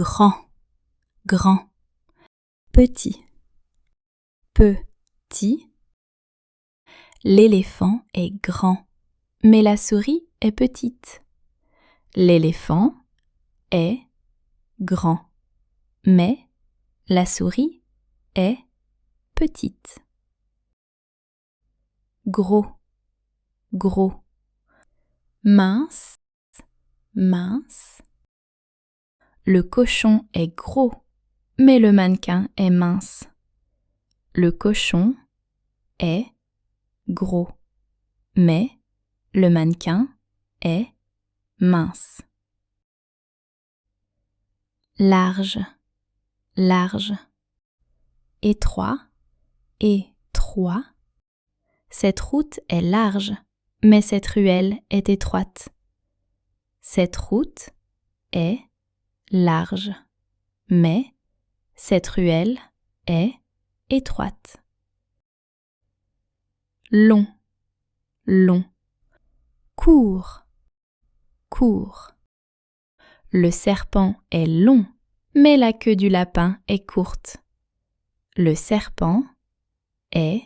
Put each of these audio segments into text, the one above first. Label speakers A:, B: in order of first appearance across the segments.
A: grand, grand. Petit, petit. L'éléphant est grand, mais la souris est petite. L'éléphant est grand, mais la souris est petite. Gros, gros. Mince, mince. Le cochon est gros, mais le mannequin est mince. Le cochon est gros, mais le mannequin est mince. Large, large. Étroit, étroit. Cette route est large, mais cette ruelle est étroite. Cette route est large, mais cette ruelle est étroite. Long, long. Court, court. Le serpent est long, mais la queue du lapin est courte. Le serpent est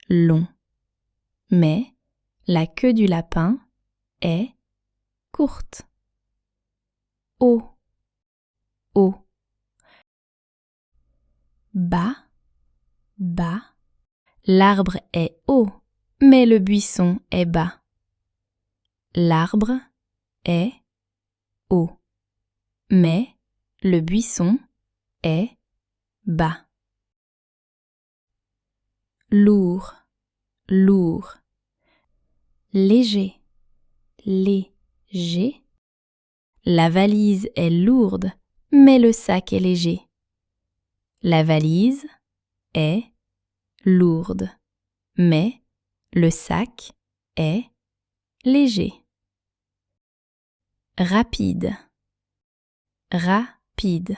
A: long, mais la queue du lapin est courte. Haut, haut. Bas, bas. L'arbre est haut, mais le buisson est bas. L'arbre est haut, mais le buisson est bas. Lourd, lourd. Léger, léger. La valise est lourde, mais le sac est léger. La valise est lourde, mais le sac est léger. Rapide, rapide.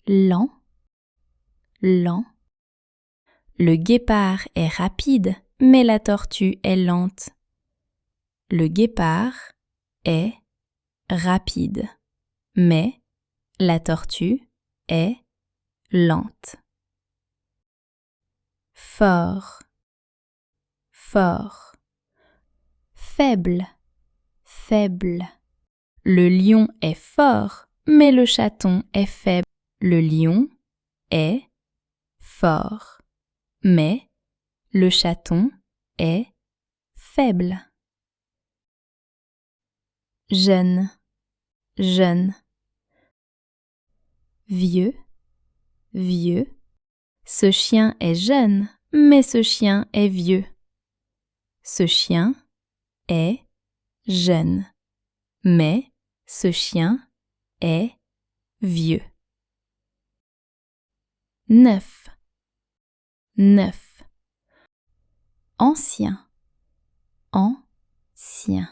A: Lent, lent. Le guépard est rapide, mais la tortue est lente. Le guépard est rapide, mais la tortue est lente. Fort, fort. Faible, faible. Le lion est fort, mais le chaton est faible. Le lion est fort, mais le chaton est faible. Jeune, jeune. Vieux, vieux. Ce chien est jeune, mais ce chien est vieux. Ce chien est jeune, mais ce chien est vieux. Neuf, neuf. Ancien, ancien.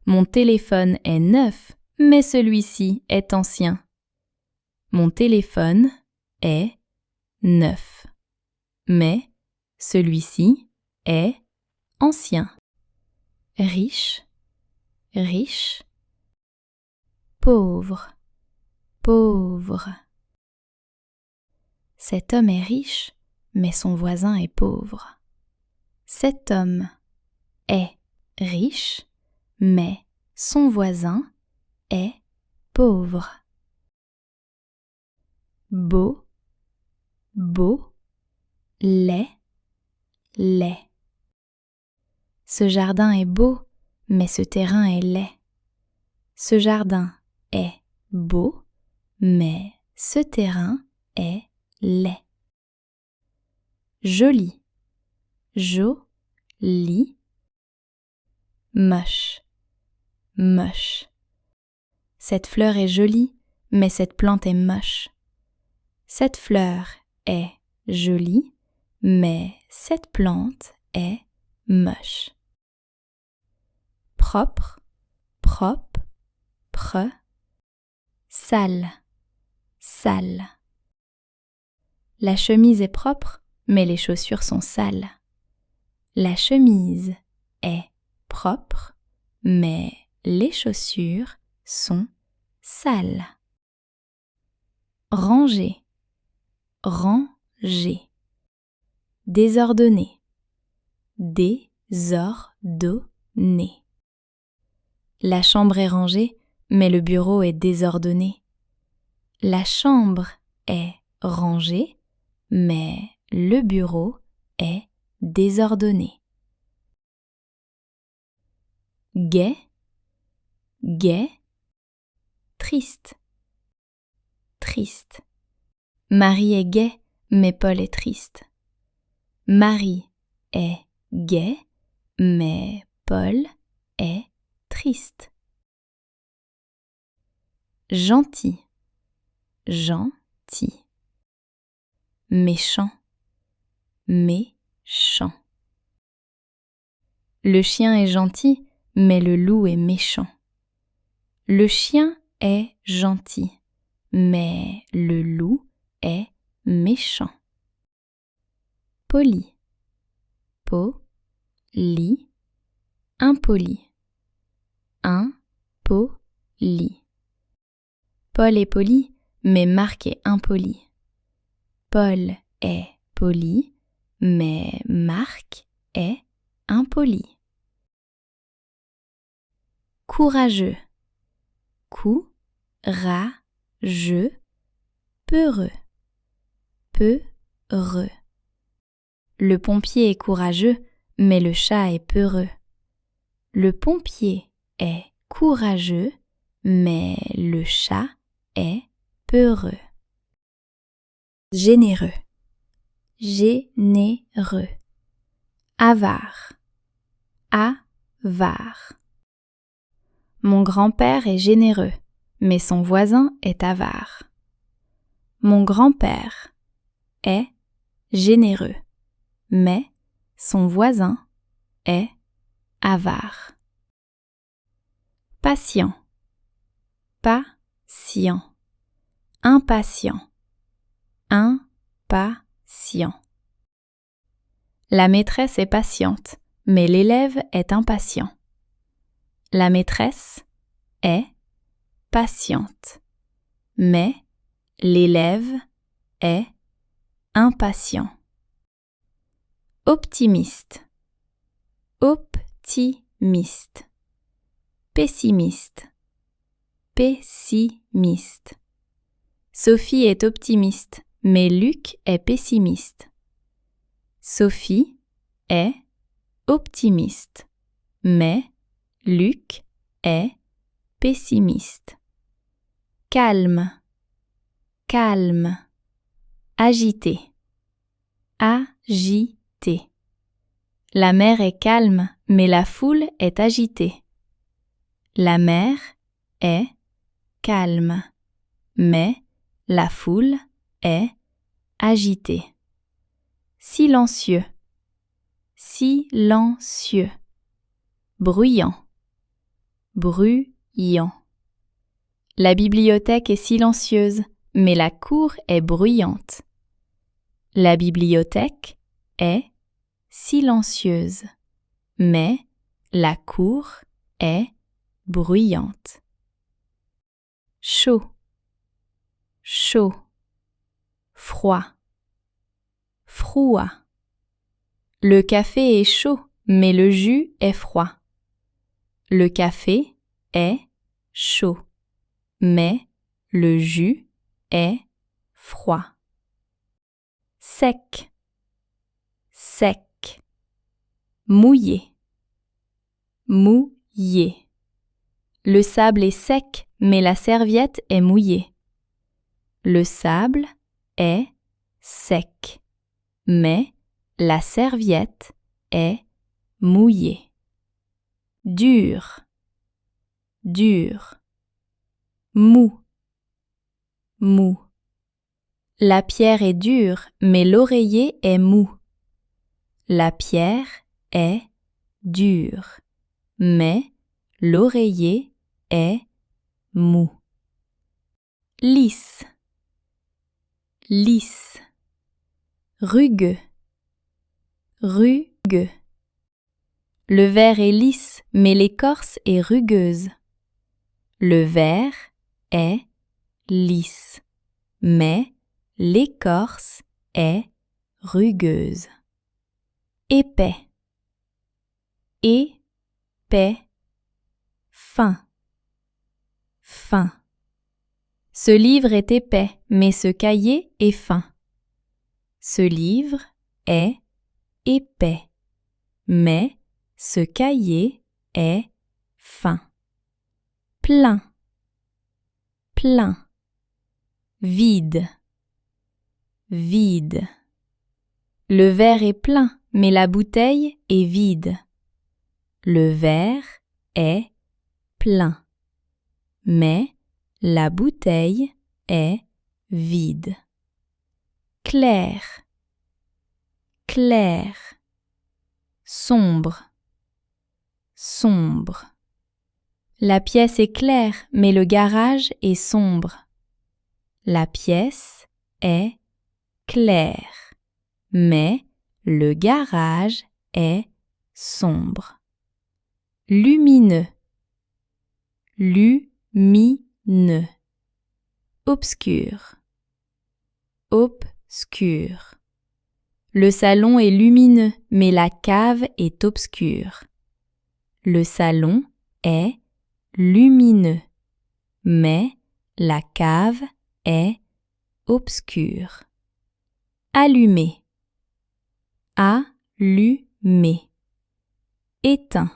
A: Mon téléphone est neuf, mais celui-ci est ancien. Mon téléphone est neuf, mais celui-ci est ancien. Riche, riche. Pauvre, pauvre. Cet homme est riche, mais son voisin est pauvre. Cet homme est riche, mais son voisin est pauvre. Beau, beau. Laid, laid. Ce jardin est beau, mais ce terrain est laid. Ce jardin est beau, mais ce terrain est laid. Joli, joli. Moche, moche. Cette fleur est jolie, mais cette plante est moche. Cette fleur est jolie, mais cette plante est moche. Propre, propre. Sale, sale. La chemise est propre, mais les chaussures sont sales. La chemise est propre, mais les chaussures sont sales. Ranger, ranger. Désordonné, désordonné. La chambre est rangée, mais le bureau est désordonné. La chambre est rangée, mais le bureau est désordonné. Gai, gai. Triste, triste. Marie est gaie, mais Paul est triste. Marie est gaie, mais Paul est triste. Gentil, gentil. Méchant, méchant. Le chien est gentil, mais le loup est méchant. Le chien est gentil, mais le loup est méchant. Poli, poli, impoli, impoli. Paul est poli, mais Marc est impoli. Paul est poli, mais Marc est impoli. Courageux, courageux, peureux, peureux. Le pompier est courageux, mais le chat est peureux. Le pompier est courageux, mais le chat est peureux. Généreux, généreux. Avare, avare. Mon grand-père est généreux, mais son voisin est avare. Mon grand-père est généreux, mais son voisin est avare. Patient, patient. Impatient, impatient. La maîtresse est patiente, mais l'élève est impatient. La maîtresse est patiente, mais l'élève est impatient. Optimiste, optimiste. Pessimiste, pessimiste. Sophie est optimiste, mais Luc est pessimiste. Sophie est optimiste, mais Luc est pessimiste. Calme, calme. Agité, agité. La mer est calme, mais la foule est agitée. La mer est calme, mais la foule est agitée. Silencieux, silencieux. Bruyant, bruyant. La bibliothèque est silencieuse, mais la cour est bruyante. La bibliothèque est silencieuse, mais la cour est bruyante. Chaud, chaud. Froid, froid. Le café est chaud, mais le jus est froid. Le café est chaud, mais le jus est froid. Sec, sec. Mouillé, mouillé. Le sable est sec, mais la serviette est mouillée. Le sable est sec, mais la serviette est mouillée. Dur, dur. Mou, mou. La pierre est dure, mais l'oreiller est mou. La pierre est dure, mais l'oreiller est mou. Lisse, lisse. Rugueux, rugueux. Le verre est lisse, mais l'écorce est rugueuse. Le verre est lisse, mais l'écorce est rugueuse. Épais, épais, fin, fin. Ce livre est épais, mais ce cahier est fin. Ce livre est épais, mais ce cahier est fin. Plein, plein. Vide, vide. Le verre est plein, mais la bouteille est vide. Le verre est plein, mais la bouteille est vide. Clair, clair. Sombre, sombre. La pièce est claire, mais le garage est sombre. La pièce est claire, mais le garage est sombre. Lumineux, lumineux. Obscur, obscur. Le salon est lumineux, mais la cave est obscure. Le salon est lumineux, mais la cave est obscure. Allumé, allumé. Éteint,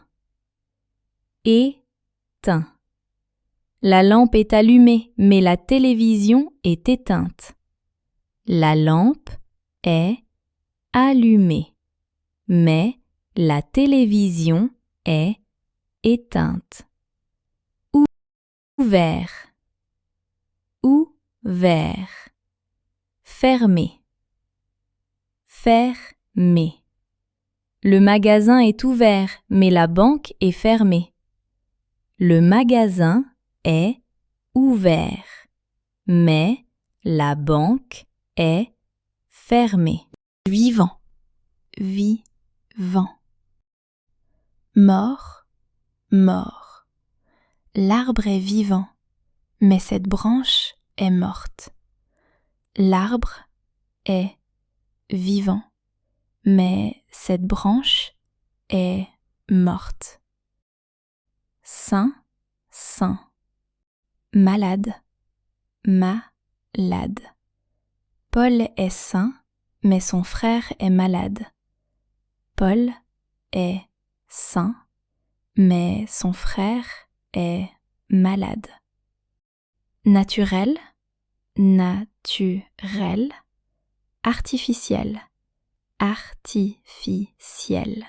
A: éteint. La lampe est allumée, mais la télévision est éteinte. La lampe est allumée, mais la télévision est éteinte. Ouvert, ouvert. Fermé, fermé. Le magasin est ouvert, mais la banque est fermée. Le magasin est ouvert, mais la banque est fermée. Vivant, vivant. Mort, mort. L'arbre est vivant, mais cette branche est morte. L'arbre est vivant, mais cette branche est morte. Sain, sain. Malade, malade. Paul est sain, mais son frère est malade. Paul est sain, mais son frère est malade. Naturel, naturel. Artificiel, artificiel.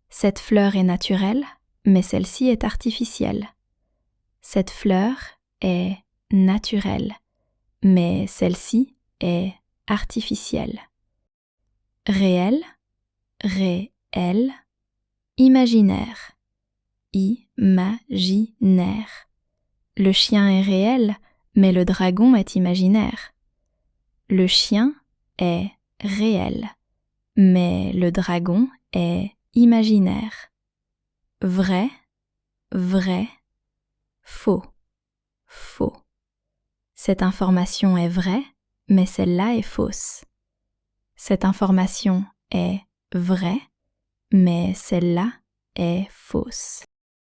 A: Cette fleur est naturelle, mais celle-ci est artificielle. Cette fleur est naturelle, mais celle-ci est artificielle. Réel, réel. Imaginaire, imaginaire. Le chien est réel, mais le dragon est imaginaire. Le chien est réel, mais le dragon est imaginaire. Vrai, vrai. Faux, faux. Cette information est vraie, mais celle-là est fausse. Cette information est vraie, mais celle-là est fausse.